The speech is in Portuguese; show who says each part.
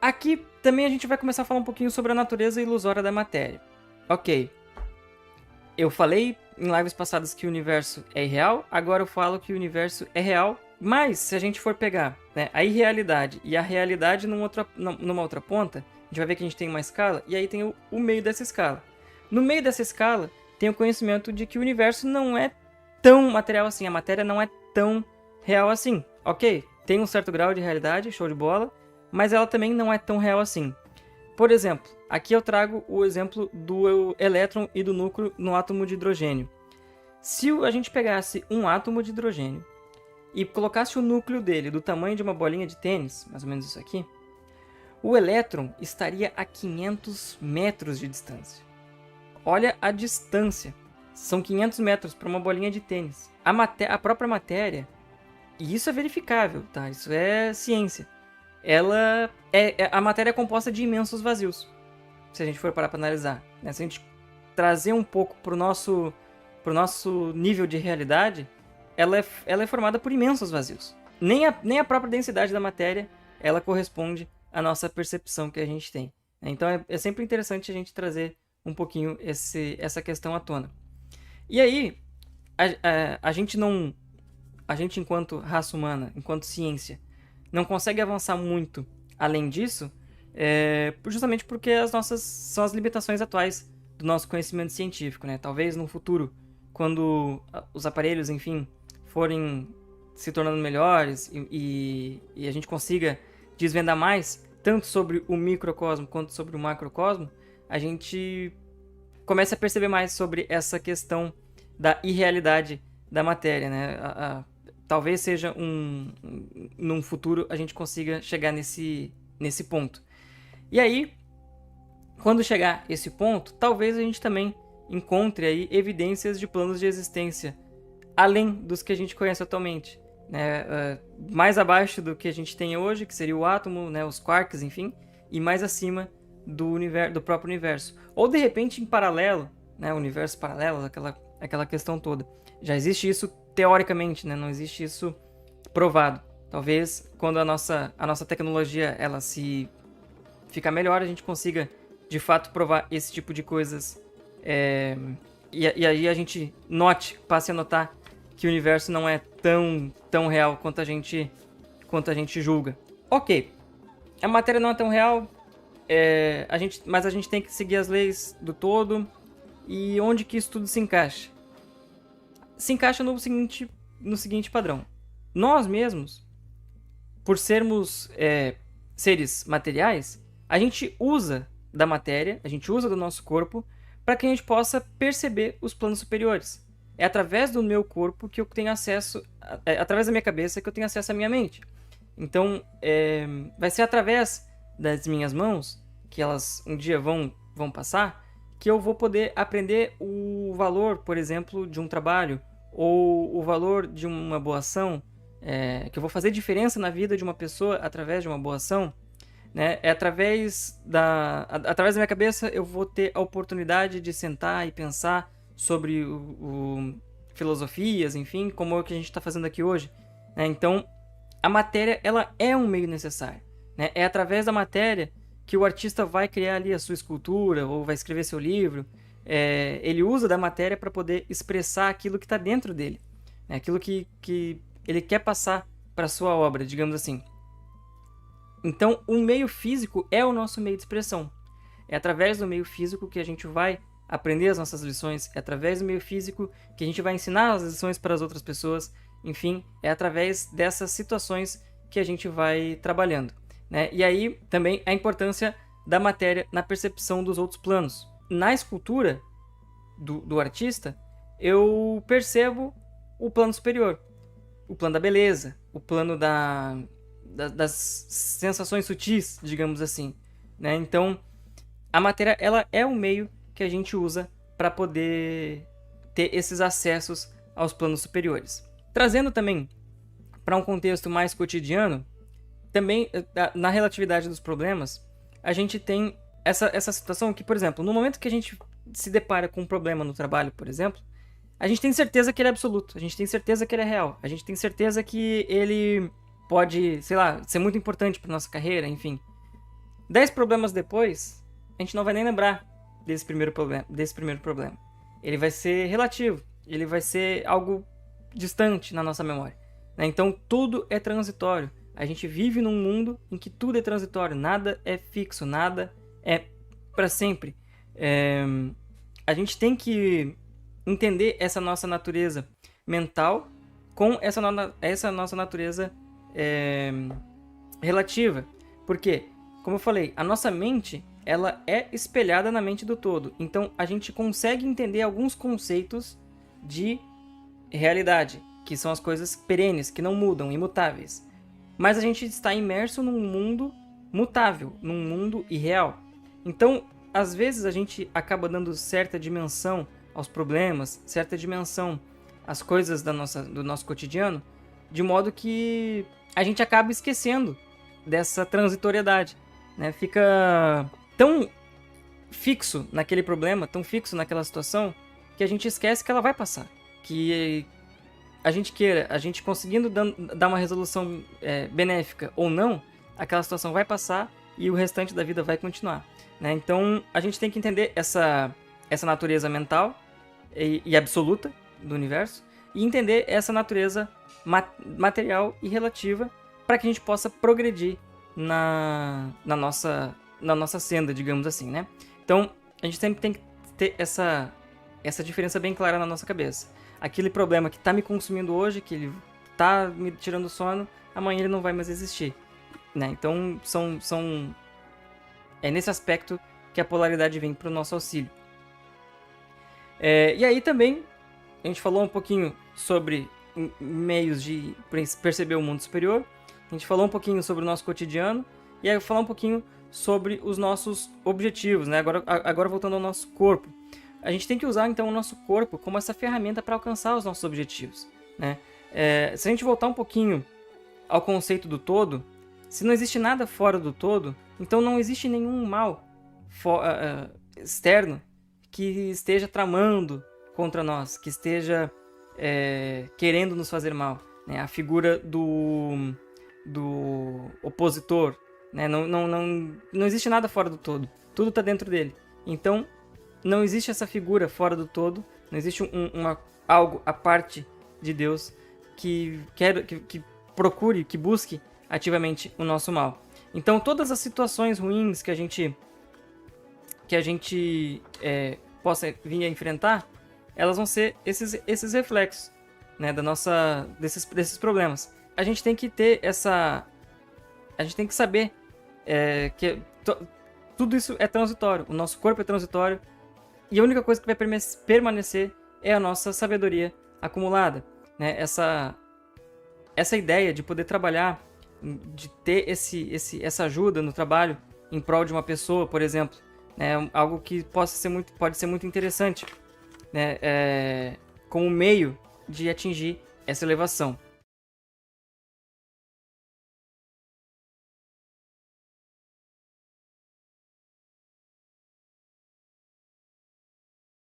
Speaker 1: Aqui também a gente vai começar a falar um pouquinho sobre a natureza ilusória da matéria. Ok, eu falei em lives passadas que o universo é irreal, agora eu falo que o universo é real, mas se a gente for pegar, né, a irrealidade e a realidade numa outra ponta, a gente vai ver que a gente tem uma escala, e aí tem o meio dessa escala. No meio dessa escala, tem o conhecimento de que o universo não é tão material assim, a matéria não é tão real assim. Ok, tem um certo grau de realidade, show de bola, mas ela também não é tão real assim. Por exemplo, aqui eu trago o exemplo do elétron e do núcleo no átomo de hidrogênio. Se a gente pegasse um átomo de hidrogênio e colocasse o núcleo dele do tamanho de uma bolinha de tênis, mais ou menos isso aqui, o elétron estaria a 500 metros de distância. Olha a distância. São 500 metros para uma bolinha de tênis. A própria matéria, e isso é verificável, tá? Isso é ciência. A matéria é composta de imensos vazios, se a gente for parar para analisar, né? Se a gente trazer um pouco pro nosso nível de realidade, ela é formada por imensos vazios. Nem a própria densidade da matéria ela corresponde à nossa percepção que a gente tem. Então é sempre interessante a gente trazer um pouquinho essa questão à tona. E aí, a gente não. A gente, enquanto raça humana, enquanto ciência, não consegue avançar muito além disso, justamente porque são as limitações atuais do nosso conhecimento científico, né? Talvez no futuro, quando os aparelhos, enfim, forem se tornando melhores e a gente consiga desvendar mais, tanto sobre o microcosmo quanto sobre o macrocosmo, a gente começa a perceber mais sobre essa questão da irrealidade da matéria, né? Talvez seja num futuro a gente consiga chegar nesse ponto. E aí, quando chegar esse ponto, talvez a gente também encontre aí evidências de planos de existência além dos que a gente conhece atualmente, né? Mais abaixo do que a gente tem hoje, que seria o átomo, né? Os quarks, enfim, e mais acima do próprio universo. Ou de repente em paralelo, né? Universo paralelo, aquela questão toda. Já existe isso teoricamente, né? Não existe isso provado. Talvez quando a nossa tecnologia ela se ficar melhor, a gente consiga de fato provar esse tipo de coisas. E aí a gente passe a notar que o universo não é tão real quanto a gente julga. Ok, a matéria não é tão real, mas a gente tem que seguir as leis do todo. E onde que isso tudo se encaixa? Se encaixa no seguinte padrão. Nós mesmos, por sermos seres materiais, a gente usa da matéria, a gente usa do nosso corpo para que a gente possa perceber os planos superiores. É através do meu corpo que eu tenho acesso, através da minha cabeça que eu tenho acesso à minha mente. Então, vai ser através das minhas mãos, que elas um dia vão passar, que eu vou poder aprender o valor, por exemplo, de um trabalho, ou o valor de uma boa ação, que eu vou fazer diferença na vida de uma pessoa através de uma boa ação, né? Através da minha cabeça eu vou ter a oportunidade de sentar e pensar sobre filosofias, enfim, como é o que a gente está fazendo aqui hoje, né? Então, a matéria ela é um meio necessário, né? É através da matéria que o artista vai criar ali a sua escultura ou vai escrever seu livro. Ele usa da matéria para poder expressar aquilo que está dentro dele, né? Aquilo que ele quer passar para sua obra, digamos assim. Então, o meio físico é o nosso meio de expressão. É através do meio físico que a gente vai aprender as nossas lições, é através do meio físico que a gente vai ensinar as lições para as outras pessoas. Enfim, é através dessas situações que a gente vai trabalhando, né? E aí também a importância da matéria na percepção dos outros planos. Na escultura do artista, eu percebo o plano superior, o plano da beleza, o plano das sensações sutis, digamos assim, né? Então, a matéria ela é um meio que a gente usa para poder ter esses acessos aos planos superiores. Trazendo também para um contexto mais cotidiano, também na relatividade dos problemas, a gente tem essa situação que, por exemplo, no momento que a gente se depara com um problema no trabalho, por exemplo, a gente tem certeza que ele é absoluto, a gente tem certeza que ele é real, a gente tem certeza que ele pode, sei lá, ser muito importante para nossa carreira, enfim. 10 problemas depois, a gente não vai nem lembrar desse primeiro problema. Ele vai ser relativo, ele vai ser algo distante na nossa memória, né? Então tudo é transitório. A gente vive num mundo em que tudo é transitório, nada é fixo, nada é para sempre. A gente tem que entender essa nossa natureza mental com essa nossa natureza relativa. Porque, como eu falei, a nossa mente ela é espelhada na mente do todo. Então a gente consegue entender alguns conceitos de realidade, que são as coisas perenes, que não mudam, imutáveis. Mas a gente está imerso num mundo mutável, num mundo irreal. Então, às vezes a gente acaba dando certa dimensão aos problemas, certa dimensão às coisas do nosso cotidiano, de modo que a gente acaba esquecendo dessa transitoriedade, né? Fica tão fixo naquele problema, tão fixo naquela situação, que a gente esquece que ela vai passar. Que a gente conseguindo dar uma resolução benéfica ou não, aquela situação vai passar e o restante da vida vai continuar, né? Então a gente tem que entender essa natureza mental e absoluta do universo e entender essa natureza material e relativa para que a gente possa progredir na nossa senda, digamos assim, né? Então a gente sempre tem que ter essa diferença bem clara na nossa cabeça. Aquele problema que está me consumindo hoje, que ele está me tirando o sono, amanhã ele não vai mais existir, né? Então é nesse aspecto que a polaridade vem para o nosso auxílio. E aí também a gente falou um pouquinho sobre meios de perceber o mundo superior, a gente falou um pouquinho sobre o nosso cotidiano, e aí eu vou falar um pouquinho sobre os nossos objetivos, né? Agora voltando ao nosso corpo. A gente tem que usar então o nosso corpo como essa ferramenta para alcançar os nossos objetivos, né? Se a gente voltar um pouquinho ao conceito do todo, se não existe nada fora do todo, então não existe nenhum mal externo que esteja tramando contra nós, que esteja querendo nos fazer mal, né? A figura do opositor, né? Não existe nada fora do todo, tudo está dentro dele. Então não existe essa figura fora do todo, não existe algo à parte de Deus que procure, que busque ativamente o nosso mal. Então todas as situações ruins que a gente possa vir a enfrentar, elas vão ser esses reflexos, né, desses problemas. A gente tem que ter a gente tem que saber que tudo isso é transitório, o nosso corpo é transitório, e a única coisa que vai permanecer é a nossa sabedoria acumulada, né? Essa ideia de poder trabalhar, de ter essa ajuda no trabalho em prol de uma pessoa, por exemplo, né? Algo que pode ser muito interessante, né? Como meio de atingir essa elevação.